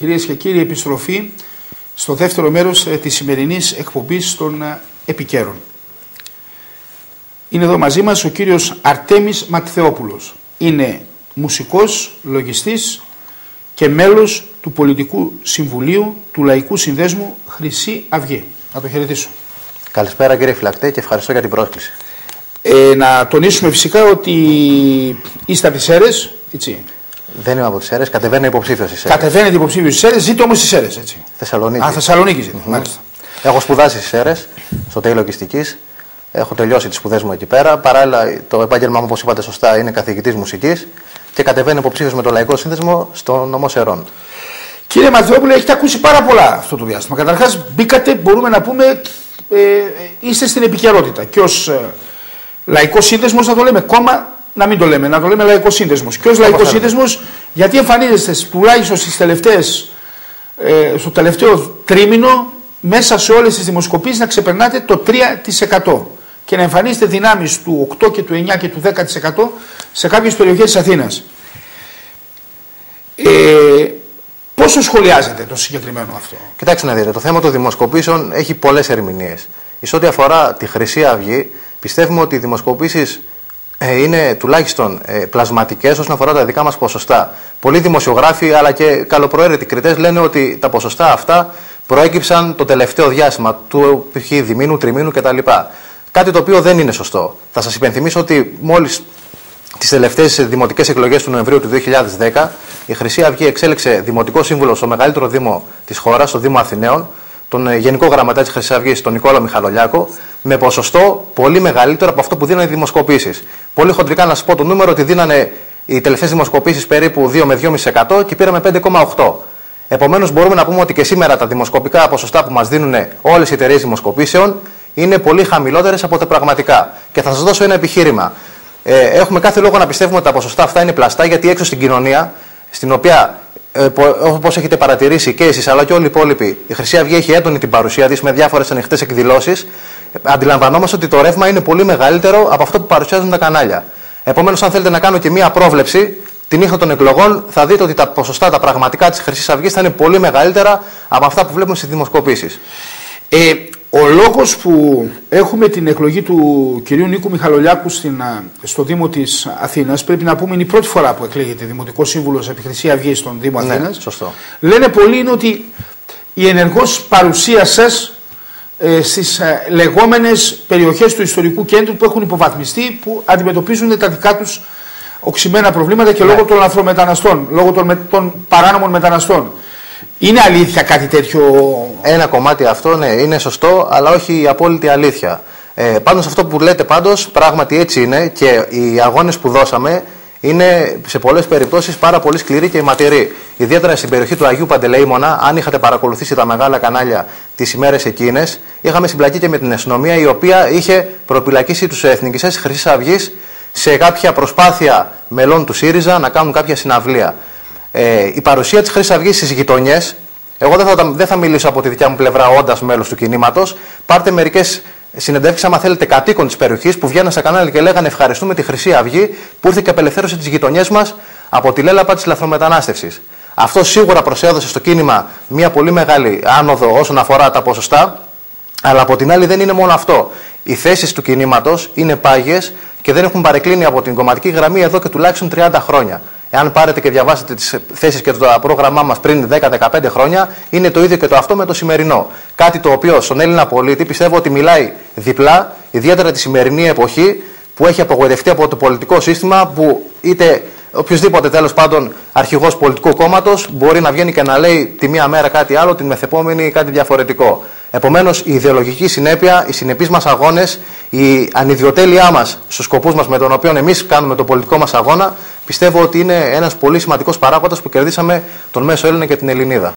Κυρίες και κύριοι, επιστροφή στο δεύτερο μέρος της σημερινής εκπομπής των επικαίρων. Είναι εδώ μαζί μας ο κύριος Αρτέμις Ματθεόπουλος. Είναι μουσικός, λογιστής και μέλος του Πολιτικού Συμβουλίου του Λαϊκού Συνδέσμου Χρυσή Αυγή. Να το χαιρετήσω. Καλησπέρα κύριε Φυλακτέ και ευχαριστώ για την πρόσκληση. Να τονίσουμε φυσικά ότι είστε από τις Σέρρες, έτσι. Δεν είμαι από τις Σέρρες, κατεβαίνω υποψήφιος στις Σέρρες. Κατεβαίνετε υποψήφιος στις Σέρρες, ζείτε όμως στις Σέρρες, έτσι. Θεσσαλονίκη. Θεσσαλονίκη ζείτε, μάλιστα. Έχω σπουδάσει στις Σέρρες, στο ΤΕΙ Λογιστικής. Έχω τελειώσει τις σπουδές μου εκεί πέρα. Παράλληλα, το επάγγελμά μου, όπως είπατε σωστά, είναι καθηγητής μουσικής και κατεβαίνω υποψήφιος με το Λαϊκό Σύνδεσμο στο νομό Σερών. Κύριε Ματθεόπουλε, έχετε ακούσει πάρα πολλά αυτό το διάστημα. Καταρχάς, μπήκατε, μπορούμε να πούμε, είστε στην επικαιρότητα. Και ως Λαϊκός Σύνδεσμος, να το λέμε κόμμα, να μην το λέμε, να το λέμε Λαϊκός Σύνδεσμος. Και ως Λαϊκός Σύνδεσμος, γιατί εμφανίζεστε τουλάχιστον στο τελευταίο τρίμηνο, μέσα σε όλες τις δημοσκοπήσεις να ξεπερνάτε το 3% και να εμφανίσετε δυνάμεις του 8 και του 9 και του 10% σε κάποιες περιοχές της Αθήνας. Πόσο σχολιάζετε το συγκεκριμένο αυτό? Κοιτάξτε να δείτε, το θέμα των δημοσκοπήσεων έχει πολλές ερμηνείες. Σε ό,τι αφορά τη Χρυσή Αυγή, πιστεύουμε ότι οι δημοσκοπήσεις είναι τουλάχιστον πλασματικές όσον αφορά τα δικά μας ποσοστά. Πολλοί δημοσιογράφοι αλλά και καλοπροαίρετοι κριτές λένε ότι τα ποσοστά αυτά προέκυψαν το τελευταίο διάστημα του π.χ. διμήνου, τριμήνου κτλ. Κάτι το οποίο δεν είναι σωστό. Θα σας υπενθυμίσω ότι μόλις τις τελευταίες δημοτικές εκλογές του Νοεμβρίου του 2010 η Χρυσή Αυγή εξέλεξε δημοτικό σύμβουλο στο μεγαλύτερο δήμο της χώρας, στο Δήμο Αθηναίων, τον Γενικό Γραμματέα της Χρυσής Αυγής, τον Νικόλα Μιχαλολιάκο, με ποσοστό πολύ μεγαλύτερο από αυτό που δίνανε οι δημοσκοπήσεις. Πολύ χοντρικά να σας πω το νούμερο ότι δίνανε οι τελευταίες δημοσκοπήσεις περίπου 2 με 2,5% και πήραμε 5,8%. Επομένως, μπορούμε να πούμε ότι και σήμερα τα δημοσκοπικά ποσοστά που μας δίνουν όλες οι εταιρείες δημοσκοπήσεων είναι πολύ χαμηλότερες από τα πραγματικά. Και θα σας δώσω ένα επιχείρημα. Έχουμε κάθε λόγο να πιστεύουμε ότι τα ποσοστά αυτά είναι πλαστά, γιατί έξω στην κοινωνία, στην οποία όπως έχετε παρατηρήσει και εσείς αλλά και όλοι οι υπόλοιποι, η Χρυσή Αυγή έχει έντονη την παρουσία της με διάφορες ανοιχτές εκδηλώσεις. Αντιλαμβανόμαστε ότι το ρεύμα είναι πολύ μεγαλύτερο από αυτό που παρουσιάζουν τα κανάλια. Επομένως, αν θέλετε να κάνω και μία πρόβλεψη, τη νύχτα των εκλογών θα δείτε ότι τα ποσοστά, τα πραγματικά της Χρυσής Αυγής θα είναι πολύ μεγαλύτερα από αυτά που βλέπουμε στις δημοσκοπήσεις. Ο λόγος που έχουμε την εκλογή του κυρίου Νίκου Μιχαλολιάκου στο Δήμο της Αθήνας, πρέπει να πούμε είναι η πρώτη φορά που εκλέγεται Δημοτικός Σύμβουλος επί Χρυσή Αυγή στον Δήμο Αθήνας. Ναι, σωστό. Λένε πολλοί είναι ότι η ενεργός παρουσία σας στις λεγόμενες περιοχές του ιστορικού κέντρου που έχουν υποβαθμιστεί, που αντιμετωπίζουν τα δικά τους οξυμένα προβλήματα και λόγω των λαθρομεταναστών, λόγω των παράνομων μεταναστών. Είναι αλήθεια κάτι τέτοιο? Ένα κομμάτι αυτό, ναι, είναι σωστό, αλλά όχι η απόλυτη αλήθεια. Πάντως αυτό που λέτε πάντως, πράγματι έτσι είναι και οι αγώνες που δώσαμε είναι σε πολλές περιπτώσεις πάρα πολύ σκληροί και αιματηροί. Ιδιαίτερα στην περιοχή του Αγίου Παντελεήμονα, αν είχατε παρακολουθήσει τα μεγάλα κανάλια τις ημέρες εκείνες, είχαμε συμπλακεί και με την αστυνομία, η οποία είχε προπυλακίσει τους εθνικιστές της Χρυσής Αυγής σε κάποια προσπάθεια μελών του ΣΥΡΙΖΑ να κάνουν κάποια συναυλία. Η παρουσία της Χρυσής Αυγής στις γειτονιές, εγώ δεν θα μιλήσω από τη δικιά μου πλευρά όντας μέλος του κινήματος. Πάρτε μερικές συνεντεύξεις, άμα θέλετε, κατοίκων της περιοχής που βγαίναν στα κανάλια και λέγανε ευχαριστούμε τη Χρυσή Αυγή που ήρθε και απελευθέρωσε τις γειτονιές μας από τη λέλαπα της λαθρομετανάστευσης. Αυτό σίγουρα προσέδωσε στο κίνημα μια πολύ μεγάλη άνοδο όσον αφορά τα ποσοστά, αλλά από την άλλη δεν είναι μόνο αυτό. Οι θέσεις του κινήματος είναι πάγιες και δεν έχουν παρεκκλίνει από την κομματική γραμμή εδώ και τουλάχιστον 30 χρόνια. Εάν πάρετε και διαβάσετε τις θέσεις και το πρόγραμμά μας πριν 10-15 χρόνια, είναι το ίδιο και το αυτό με το σημερινό. Κάτι το οποίο στον Έλληνα πολίτη πιστεύω ότι μιλάει διπλά, ιδιαίτερα τη σημερινή εποχή που έχει απογοητευτεί από το πολιτικό σύστημα, που είτε οποιοδήποτε τέλος πάντων αρχηγός πολιτικού κόμματος μπορεί να βγαίνει και να λέει τη μία μέρα κάτι άλλο, την μεθεπόμενη κάτι διαφορετικό. Επομένως, η ιδεολογική συνέπεια, οι συνεπείς μας αγώνες, η ανιδιοτέλειά μας στους σκοπούς μας με τον οποίο εμείς κάνουμε τον πολιτικό μας αγώνα, πιστεύω ότι είναι ένας πολύ σημαντικός παράγοντας που κερδίσαμε τον μέσο Έλληνα και την Ελληνίδα.